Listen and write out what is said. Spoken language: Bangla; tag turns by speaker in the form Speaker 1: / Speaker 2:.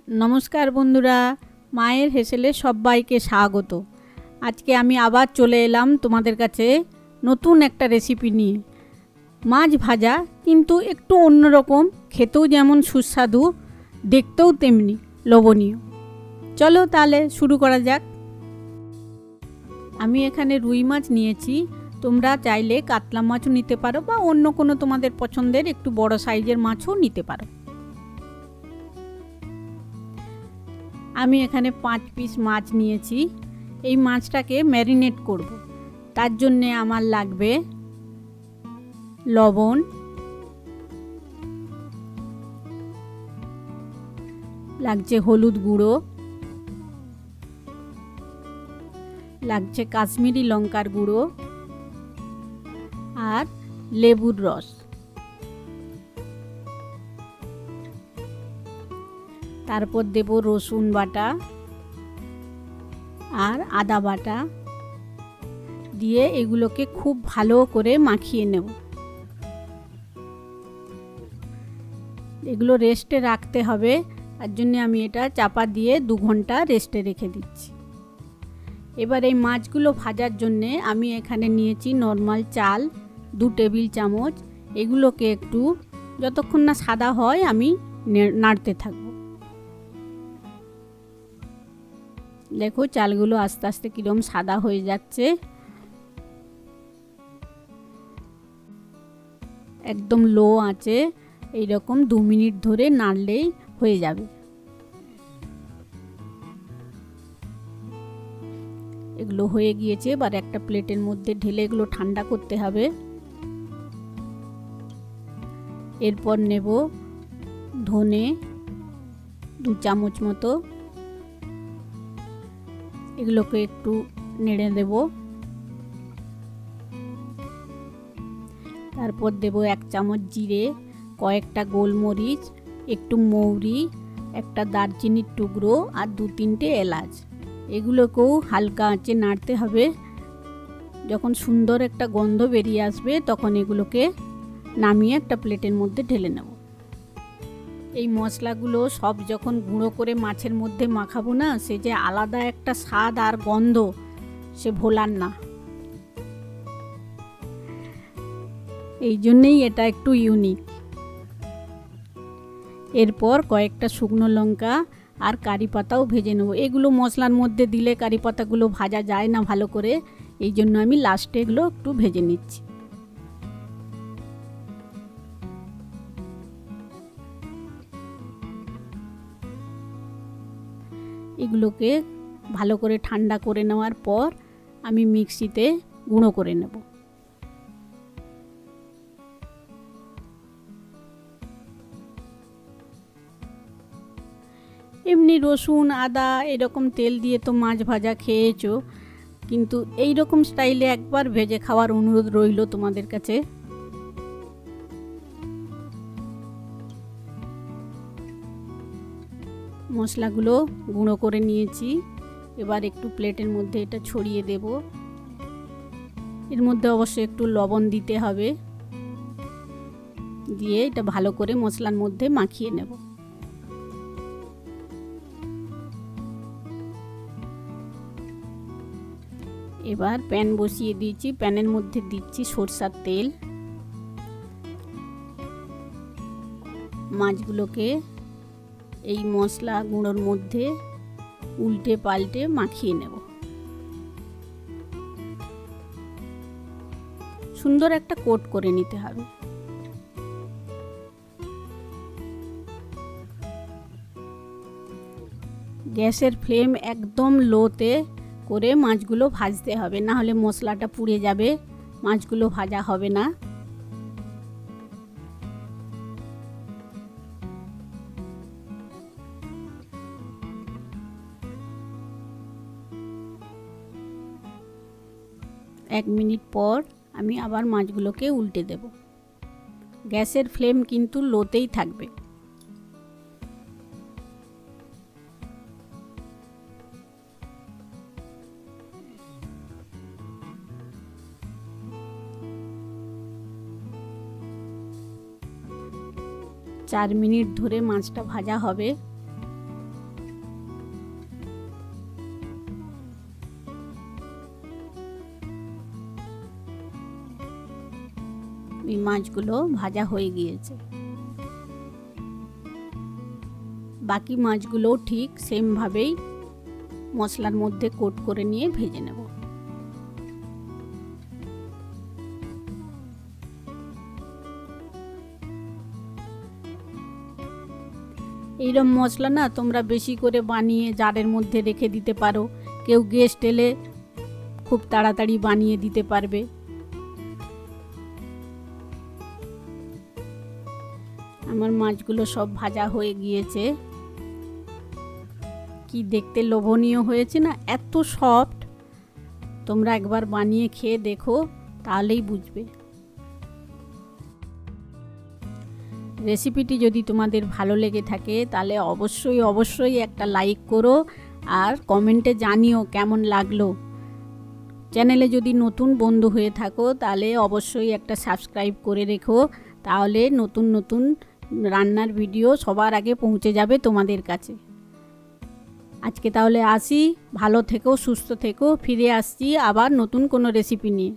Speaker 1: नमस्कार बंधुरा मायेर हेसेले सबाइके स्वागत। आज के आमी आबार चले एलाम तोमादेर काछे नतून एकटा रेसिपि निये। माछ भाजा किन्तु एकटू अन्यरकम, खेतेও जेमन सुस्वादु देखतेও तेमनि लबणीय। चलो ताहले शुरू करा जाक। आमी एखाने रुई माछ नियेछि, तोमरा चाइले कातला माछও निते पारो बा अन्य कोनो तोमादेर पछंदेर एकटू बड़ो साइजेर माछও निते पारो। आमी एखाने 5 पिस माछ नियेछि। এই মাছটাকে ম্যারিনেট করব। তার জন্য আমার লাগবে লবণ, লাগছে হলুদ গুঁড়ো, লাগছে কাশ্মীরি লঙ্কার গুঁড়ো আর লেবুর রস। তারপর দেব রসুন বাটা আর আদা বাটা দিয়ে এগুলোকে খুব ভালো করে মাখিয়ে নেব। এগুলো রেস্টে রাখতে হবে, তার জন্য আমি এটা চাপা দিয়ে 2 ঘন্টা রেস্টে রেখে দিচ্ছি। এবার এই মাছগুলো ভাজার জন্য আমি এখানে নিয়েছি নরমাল চাল 2 টেবিল চামচ। এগুলোকে একটু যতক্ষণ না সাদা হয় আমি নাড়তে থাকব। देखो चालगुलो आस्ते आस्ते किरम सादा हो जाच्छे, एकदम लो आँचे এই রকম 2 মিনিট ধরে নাড়লেই হয়ে যাবে। এগুলো হয়ে গিয়েছে, এবার একটা প্লেটের মধ্যে ঢেলে এগুলো ঠান্ডা করতে হবে। এরপর নেব ধনে 2 চামচ মতো, এগুলোকে একটু নেড়ে দেব। তারপর দেব 1 চামচ জিরে, কয়েকটা গোলমরিচ, একটু মৌরি, একটা দারচিনির টুকরো আর 2-3টে এলাচ। এগুলোকেও হালকা আঁচে নাড়তে হবে। যখন সুন্দর একটা গন্ধ বেরিয়ে আসবে তখন এগুলোকে নামিয়ে একটা প্লেটের মধ্যে ঢেলে নেব। এই মশলাগুলো সব যখন গুঁড়ো করে মাছের মধ্যে মাখাবো না, সে যে আলাদা একটা স্বাদ আর গন্ধ, সে ভোলার না। এই জন্যই এটা একটু ইউনিক। এরপর কয়েকটা শুকনো লঙ্কা আর কারি পাতাও ভেজে নেব। এগুলো মশলার মধ্যে দিলে কারি পাতাগুলো ভাজা যায় না ভালো করে, এই জন্য আমি লাস্টে এগুলো একটু ভেজে নিচ্ছি। এগুলোকে ভালো করে ঠান্ডা করে নেওয়ার পর আমি মিক্সিতে গুঁড়ো করে নেব। এমনি রসুন আদা এরকম তেল দিয়ে তো মাছ ভাজা খেয়েছো, কিন্তু এই রকম স্টাইলে একবার ভেজে খাওয়ার অনুরোধ রইল তোমাদের কাছে। মশলাগুলো গুঁড়ো করে নিয়েছি, এবার একটু প্লেটের মধ্যে এটা ছড়িয়ে দেব। এর মধ্যে অবশ্যই একটু লবণ দিতে হবে, দিয়ে এটা ভালো করে মশলার মধ্যে মাখিয়ে নেব। এবার প্যান বসিয়ে দিয়েছি, প্যানের মধ্যে দিচ্ছি সরষের তেল। মাছগুলোকে এই মশলা গুঁড়োর মধ্যে উল্টে পাল্টে মাখিয়ে নেব। সুন্দর একটা কোট করে নিতে হবে। গ্যাসের ফ্লেম একদম লোতে করে মাছগুলো ভাজতে হবে, না হলে মশলাটা পুড়ে যাবে, মাছগুলো ভাজা হবে না। এক মিনিট পর আমি আবার মাছগুলোকে উল্টে দেব। গ্যাসের ফ্লেম কিন্তু লোতেই থাকবে। চার মিনিট ধরে মাছটা ভাজা হবে। এই মাছগুলো ভাজা হয়ে গিয়েছে। বাকি মাছগুলোও ঠিক সেমভাবেই মশলার মধ্যে কোট করে নিয়ে ভেজে নেব। এইরকম মশলা না তোমরা বেশি করে বানিয়ে জারের মধ্যে রেখে দিতে পারো, কেউ গেস্ট এলে খুব তাড়াতাড়ি বানিয়ে দিতে পারবে। আমার মাছগুলো সব ভাজা হয়ে গিয়েছে। কি দেখতে লোভনীয় হয়েছে না, এত সফট। তোমরা একবার বানিয়ে খেয়ে দেখো, তাহলেই বুঝবে। রেসিপিটি যদি তোমাদের ভালো লেগে থাকে তাহলে অবশ্যই একটা লাইক করো আর কমেন্টে জানিও কেমন লাগলো। চ্যানেলে যদি নতুন বন্ধু হয়ে থাকো তাহলে অবশ্যই একটা সাবস্ক্রাইব করে রেখো, তাহলে নতুন রান্নার ভিডিও সবার আগে পৌঁছে যাবে তোমাদের কাছে। আজকে তাহলে আসি, ভালো থেকো, সুস্থ থেকো, ফিরে আসছি আবার নতুন কোনো রেসিপি নিয়ে।